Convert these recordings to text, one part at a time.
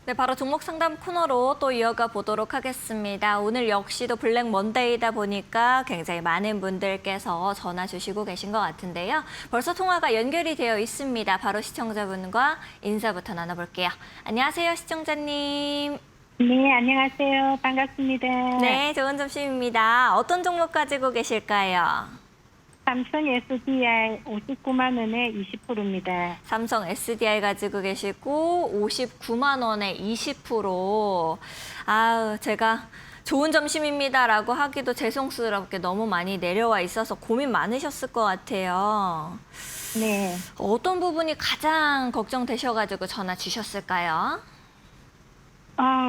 네, 바로 종목 상담 코너로 또 이어가 보도록 하겠습니다. 오늘 역시도 블랙 먼데이다 보니까 굉장히 많은 분들께서 전화 주시고 계신 것 같은데요. 벌써 통화가 연결이 되어 있습니다. 바로 시청자분과 인사부터 나눠볼게요. 안녕하세요, 시청자님. 네, 안녕하세요. 반갑습니다. 네, 좋은 점심입니다. 어떤 종목 가지고 계실까요? 삼성 SDI 59만 원에 20%입니다. 삼성 SDI 가지고 계시고 59만 원에 20%. 아우, 제가 좋은 점심입니다라고 하기도 죄송스럽게 너무 많이 내려와 있어서 고민 많으셨을 것 같아요. 네. 어떤 부분이 가장 걱정되셔가지고 전화 주셨을까요?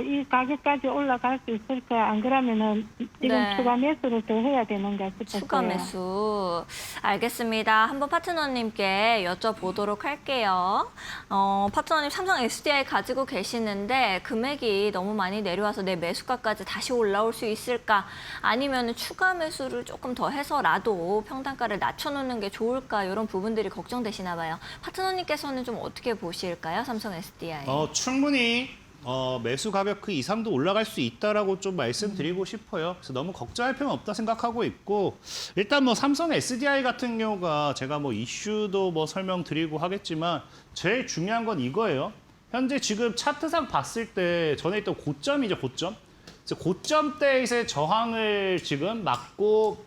이 가격까지 올라갈 수 있을까? 안 그러면은 지금 네. 추가 매수를 더 해야 되는가 싶었어요. 추가 매수. 알겠습니다. 한번 파트너님께 여쭤보도록 할게요. 파트너님 삼성 SDI 가지고 계시는데 금액이 너무 많이 내려와서 내 매수가까지 다시 올라올 수 있을까? 아니면 추가 매수를 조금 더 해서라도 평단가를 낮춰놓는 게 좋을까? 이런 부분들이 걱정되시나 봐요. 파트너님께서는 좀 어떻게 보실까요? 삼성 SDI. 충분히 매수 가격 그 이상도 올라갈 수 있다라고 좀 말씀드리고 싶어요. 그래서 너무 걱정할 필요는 없다 생각하고 있고, 일단 뭐 삼성 SDI 같은 경우가 제가 뭐 이슈도 뭐 설명드리고 하겠지만 제일 중요한 건 이거예요. 현재 지금 차트상 봤을 때 전에 있던 고점이죠, 고점. 그래서 고점대에서의 저항을 지금 막고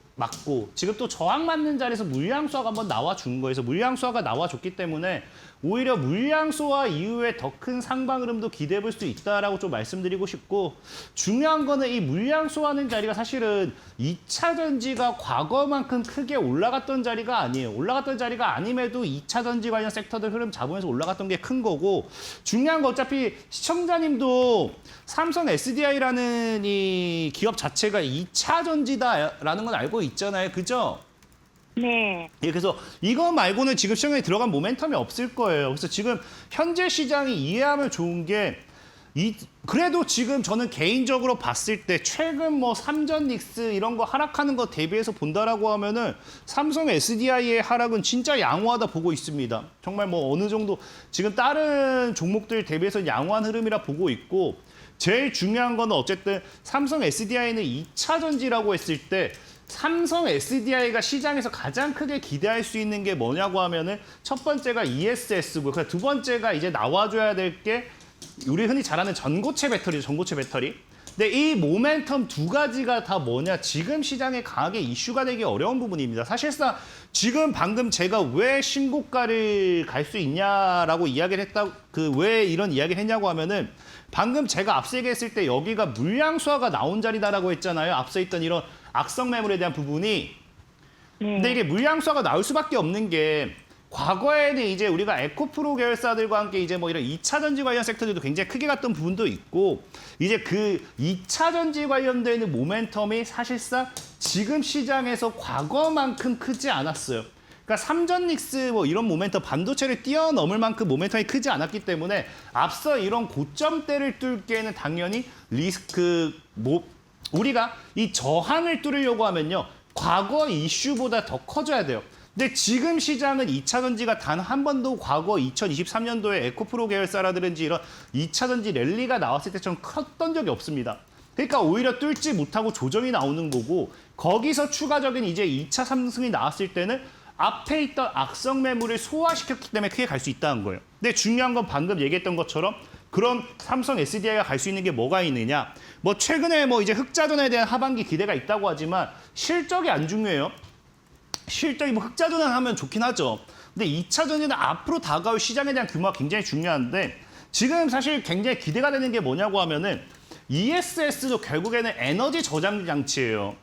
지금 또 저항 맞는 자리에서 물량수화가 한번 나와준 거예요. 그래서 물량수화가 나와줬기 때문에 오히려 물량수화 이후에 더 큰 상방 흐름도 기대해 볼 수 있다라고 좀 말씀드리고 싶고, 중요한 거는 이 물량수화하는 자리가 사실은 2차 전지가 과거만큼 크게 올라갔던 자리가 아니에요. 올라갔던 자리가 아님에도 2차 전지 관련 섹터들 흐름 잡으면서 올라갔던 게 큰 거고, 중요한 거 어차피 시청자님도 삼성 SDI라는 이 기업 자체가 2차 전지다라는 건 알고 있잖아요. 그죠? 네. 예, 그래서 이거 말고는 지금 시장에 들어간 모멘텀이 없을 거예요. 그래서 지금 현재 시장이 이해하면 좋은 게 그래도 지금 저는 개인적으로 봤을 때 최근 뭐 삼전 닉스 이런 거 하락하는 거 대비해서 본다라고 하면은 삼성 SDI의 하락은 진짜 양호하다 보고 있습니다. 정말 뭐 어느 정도 지금 다른 종목들 대비해서 양호한 흐름이라 보고 있고, 제일 중요한 거는 어쨌든 삼성 SDI는 2차 전지라고 했을 때 삼성 SDI가 시장에서 가장 크게 기대할 수 있는 게 뭐냐고 하면은 첫 번째가 ESS고, 두 번째가 이제 나와줘야 될 게 우리 흔히 잘 아는 전고체 배터리죠, 전고체 배터리. 근데 이 모멘텀 두 가지가 다 뭐냐, 지금 시장에 강하게 이슈가 되기 어려운 부분입니다. 사실상 지금 방금 제가 왜 신고가를 갈 수 있냐라고 이야기를 했다, 왜 이런 이야기를 했냐고 하면은 방금 제가 앞서 얘기했을 때 여기가 물량 수화가 나온 자리다라고 했잖아요. 앞서 있던 이런 악성 매물에 대한 부분이. 네. 근데 이게 물량 수화가 나올 수밖에 없는 게, 과거에는 이제 우리가 에코프로 계열사들과 함께 이제 뭐 이런 2차 전지 관련 섹터들도 굉장히 크게 갔던 부분도 있고, 이제 그 2차 전지 관련되는 모멘텀이 사실상 지금 시장에서 과거만큼 크지 않았어요. 그러니까 삼전닉스 뭐 이런 모멘텀, 반도체를 뛰어넘을 만큼 모멘텀이 크지 않았기 때문에 앞서 이런 고점대를 뚫기에는 당연히 우리가 이 저항을 뚫으려고 하면요, 과거 이슈보다 더 커져야 돼요. 근데 지금 시장은 2차 전지가 단 한 번도 과거 2023년도에 에코프로 계열사라든지 이런 2차 전지 랠리가 나왔을 때처럼 컸던 적이 없습니다. 그러니까 오히려 뚫지 못하고 조정이 나오는 거고, 거기서 추가적인 이제 2차 상승이 나왔을 때는 앞에 있던 악성 매물을 소화시켰기 때문에 크게 갈 수 있다는 거예요. 근데 중요한 건 방금 얘기했던 것처럼 그럼 삼성 SDI가 갈 수 있는 게 뭐가 있느냐? 뭐 최근에 뭐 이제 흑자전에 대한 하반기 기대가 있다고 하지만 실적이 안 중요해요. 실적이 뭐 흑자전환 하면 좋긴 하죠. 근데 2차 전지는 앞으로 다가올 시장에 대한 규모가 굉장히 중요한데, 지금 사실 굉장히 기대가 되는 게 뭐냐고 하면은 ESS도 결국에는 에너지 저장 장치예요.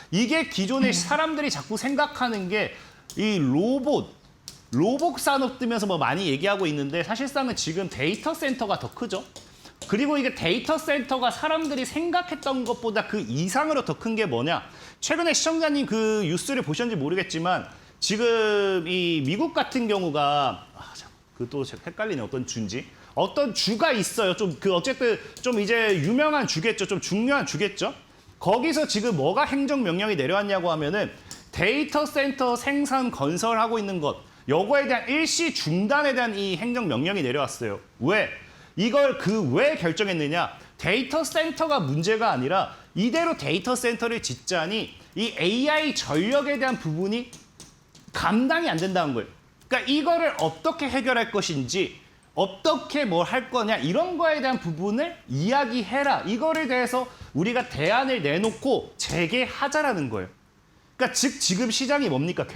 이게 기존에 사람들이 자꾸 생각하는 게 이 로봇 산업 뜨면서 뭐 많이 얘기하고 있는데, 사실상은 지금 데이터 센터가 더 크죠. 그리고 이게 데이터 센터가 사람들이 생각했던 것보다 그 이상으로 더 큰 게 뭐냐. 최근에 시청자님 그 뉴스를 보셨는지 모르겠지만 지금 이 미국 같은 경우가 또 헷갈리네, 어떤 주인지. 어떤 주가 있어요. 좀 어쨌든 좀 이제 유명한 주겠죠. 좀 중요한 주겠죠. 거기서 지금 뭐가 행정명령이 내려왔냐고 하면은 데이터 센터 생산 건설하고 있는 것, 요거에 대한 일시 중단에 대한 이 행정명령이 내려왔어요. 왜? 이걸 왜 결정했느냐? 데이터 센터가 문제가 아니라 이대로 데이터 센터를 짓자니 이 AI 전력에 대한 부분이 감당이 안 된다는 거예요. 그러니까 이거를 어떻게 해결할 것인지 어떻게 뭘 할 거냐 이런 거에 대한 부분을 이야기해라. 이거를 대해서 우리가 대안을 내놓고 재개하자라는 거예요. 그러니까 즉 지금 시장이 뭡니까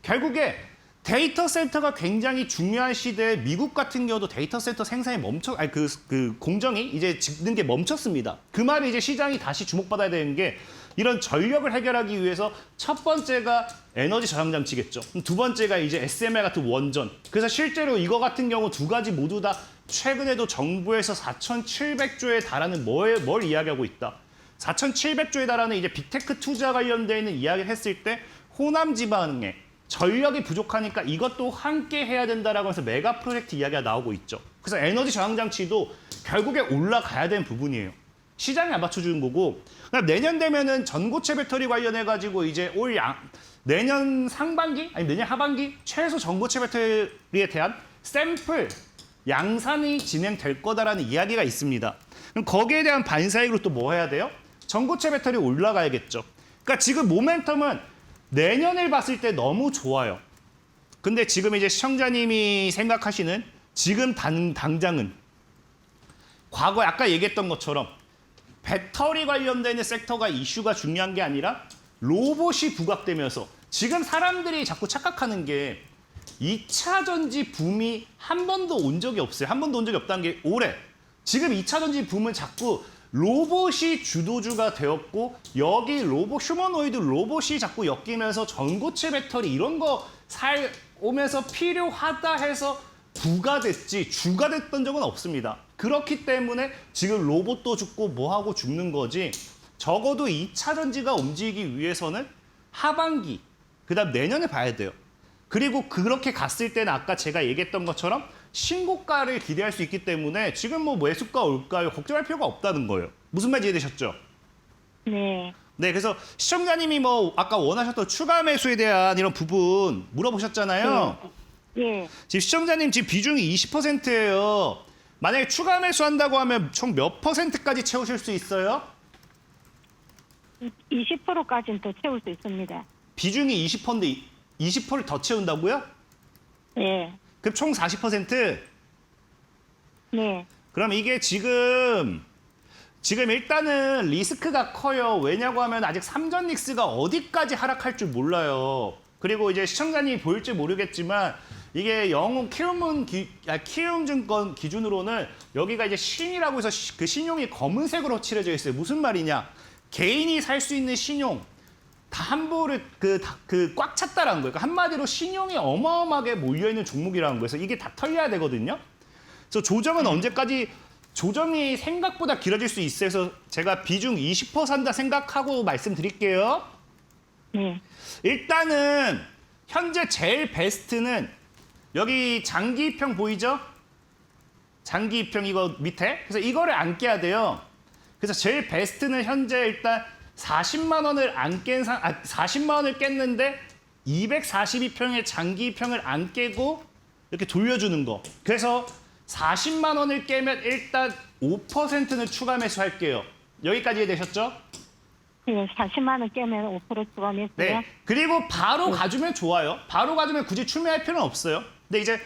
결국에 데이터 센터가 굉장히 중요한 시대에 미국 같은 경우도 데이터 센터 생산이 공정이 이제 짓는 게 멈췄습니다. 그 말이 이제 시장이 다시 주목받아야 되는 게 이런 전력을 해결하기 위해서 첫 번째가 에너지 저장 장치겠죠. 두 번째가 이제 SMR 같은 원전. 그래서 실제로 이거 같은 경우 두 가지 모두 다 최근에도 정부에서 4,700조에 달하는 뭘 이야기하고 있다. 4,700조에 달하는 이제 빅테크 투자 관련되어 있는 이야기를 했을 때 호남 지방에 전력이 부족하니까 이것도 함께 해야 된다라고 해서 메가 프로젝트 이야기가 나오고 있죠. 그래서 에너지 저장 장치도 결국에 올라가야 되는 부분이에요. 시장이 안 받쳐주는 거고. 그다음 내년 되면은 전고체 배터리 관련해 가지고 이제 내년 상반기 아니 내년 하반기 최소 전고체 배터리에 대한 샘플 양산이 진행될 거다라는 이야기가 있습니다. 그럼 거기에 대한 반사익으로 또 뭐 해야 돼요? 전고체 배터리 올라가야겠죠. 그러니까 지금 모멘텀은 내년을 봤을 때 너무 좋아요. 근데 지금 이제 시청자님이 생각하시는 지금 당장은 과거에 아까 얘기했던 것처럼 배터리 관련된 섹터가 이슈가 중요한 게 아니라 로봇이 부각되면서 지금 사람들이 자꾸 착각하는 게 2차 전지 붐이 한 번도 온 적이 없어요. 한 번도 온 적이 없다는 게 올해. 지금 2차 전지 붐은 자꾸 로봇이 주도주가 되었고 여기 휴머노이드 로봇이 자꾸 엮이면서 전고체 배터리 이런 거 오면서 필요하다 해서 부가 됐지 주가 됐던 적은 없습니다. 그렇기 때문에 지금 로봇도 죽고 뭐하고 죽는 거지 적어도 2차 전지가 움직이기 위해서는 하반기, 그다음 내년에 봐야 돼요. 그리고 그렇게 갔을 때는 아까 제가 얘기했던 것처럼 신고가를 기대할 수 있기 때문에 지금 뭐 매수가 올까요? 걱정할 필요가 없다는 거예요. 무슨 말인지 이해되셨죠? 네. 네, 그래서 시청자님이 뭐 아까 원하셨던 추가 매수에 대한 이런 부분 물어보셨잖아요. 예. 지금 시청자님 지금 비중이 20%예요. 만약에 추가 매수한다고 하면 총 몇 %까지 채우실 수 있어요? 20%까지는 더 채울 수 있습니다. 비중이 20%인데 20%를 더 채운다고요? 예. 그럼 총 40%? 네. 그럼 이게 지금 일단은 리스크가 커요. 왜냐고 하면 아직 삼전 닉스가 어디까지 하락할 줄 몰라요. 그리고 이제 시청자님이 보일지 모르겠지만 이게 영웅 키움증권 기준으로는 여기가 이제 신이라고 해서 그 신용이 검은색으로 칠해져 있어요. 무슨 말이냐? 개인이 살 수 있는 신용 다 함부로 꽉 찼다라는 거예요. 그러니까 한마디로 신용이 어마어마하게 몰려 있는 종목이라는 거예요. 그래서 이게 다 털려야 되거든요. 그래서 조정은 언제까지 조정이 생각보다 길어질 수 있어서 제가 비중 20% 산다 생각하고 말씀드릴게요. 네. 일단은 현재 제일 베스트는 여기 장기입평 보이죠? 장기입평 이거 밑에. 그래서 이거를 안 깨야 돼요. 그래서 제일 베스트는 현재 일단 40만 원을 안 깬 40만 원을 깼는데 242평의 장기입평을 안 깨고 이렇게 돌려주는 거. 그래서 40만 원을 깨면 일단 5%는 추가 매수할게요. 여기까지 이해되셨죠? 네. 40만 원 깨면 5% 추가 매수요. 네. 그리고 바로 가주면 좋아요. 바로 가주면 굳이 출매할 필요는 없어요. 근데 이제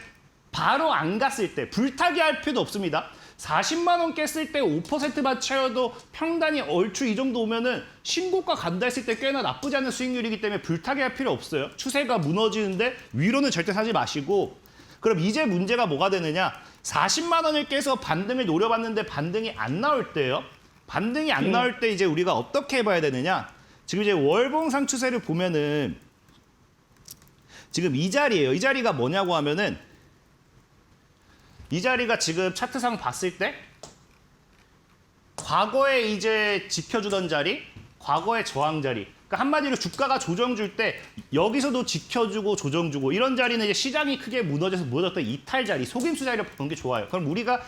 바로 안 갔을 때 불타기 할 필요도 없습니다. 40만 원 깼을 때 5%만 채워도 평단이 얼추 이 정도 오면은 신고가 간다 했을 때 꽤나 나쁘지 않은 수익률이기 때문에 불타기 할 필요 없어요. 추세가 무너지는데 위로는 절대 사지 마시고. 그럼 이제 문제가 뭐가 되느냐? 40만 원을 깨서 반등을 노려봤는데 반등이 안 나올 때요. 반등이 안 나올 때 이제 우리가 어떻게 해봐야 되느냐? 지금 이제 월봉상 추세를 보면은 지금 이 자리예요. 이 자리가 뭐냐고 하면은 이 자리가 지금 차트상 봤을 때 과거에 이제 지켜주던 자리, 과거의 저항 자리. 그러니까 한마디로 주가가 조정 줄 때 여기서도 지켜주고 조정 주고 이런 자리는 이제 시장이 크게 무너졌던 이탈 자리, 속임수 자리를 보는 게 좋아요. 그럼 우리가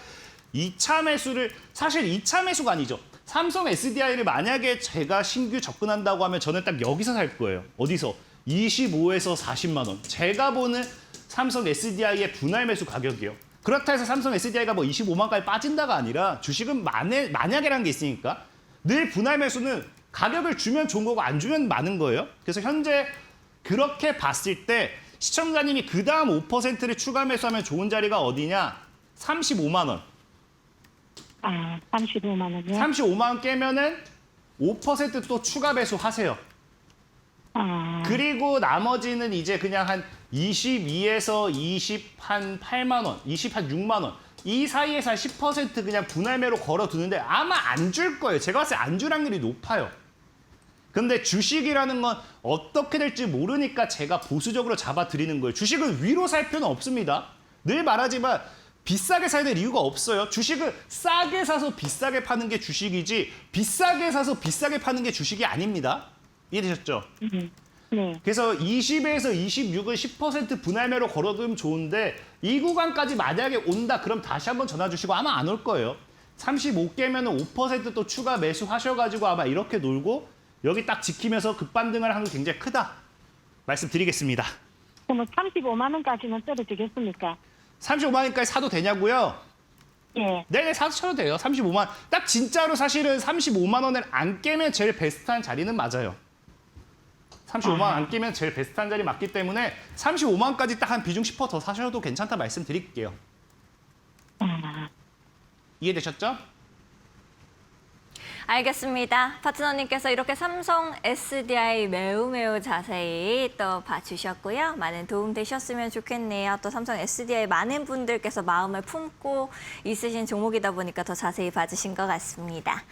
2차 매수를 사실 2차 매수가 아니죠. 삼성 SDI를 만약에 제가 신규 접근한다고 하면 저는 딱 여기서 살 거예요. 어디서? 25에서 40만 원. 제가 보는 삼성 SDI의 분할 매수 가격이요. 그렇다 해서 삼성 SDI가 뭐 25만까지 빠진다가 아니라 주식은 만약이라는 게 있으니까 늘 분할 매수는 가격을 주면 좋은 거고 안 주면 많은 거예요. 그래서 현재 그렇게 봤을 때 시청자님이 그 다음 5%를 추가 매수하면 좋은 자리가 어디냐? 35만 원. 35만 원이요? 35만 원 깨면은 5%또 추가 매수하세요. 그리고 나머지는 이제 그냥 한 22에서 28만 원, 28만 원. 이 사이에서 한 10% 그냥 분할매로 걸어두는데 아마 안 줄 거예요. 제가 봤을 때 안 줄 확률이 높아요. 근데 주식이라는 건 어떻게 될지 모르니까 제가 보수적으로 잡아드리는 거예요. 주식은 위로 살 필요는 없습니다. 늘 말하지만 비싸게 사야 될 이유가 없어요. 주식은 싸게 사서 비싸게 파는 게 주식이지 비싸게 사서 비싸게 파는 게 주식이 아닙니다. 이해되셨죠? 네. 그래서 20에서 26은 10% 분할매로 걸어두면 좋은데 이 구간까지 만약에 온다 그럼 다시 한번 전화 주시고 아마 안 올 거예요. 35깨면 5%또 추가 매수하셔가지고 아마 이렇게 놀고 여기 딱 지키면서 급반등을 하는 게 굉장히 크다. 말씀드리겠습니다. 그러면 35만 원까지는 떨어지겠습니까? 35만 원까지 사도 되냐고요? 예. 네네 사셔도 돼요. 35만 원. 딱 진짜로 사실은 35만 원을 안 깨면 제일 베스트한 자리는 맞아요. 35만 원 안 깨면 제일 베스트한 자리 맞기 때문에 35만 원까지 딱 한 비중 10% 더 사셔도 괜찮다 말씀드릴게요. 이해되셨죠? 알겠습니다. 파트너님께서 이렇게 삼성 SDI 매우 자세히 또 봐주셨고요. 많은 도움 되셨으면 좋겠네요. 또 삼성 SDI 많은 분들께서 마음을 품고 있으신 종목이다 보니까 더 자세히 봐주신 것 같습니다.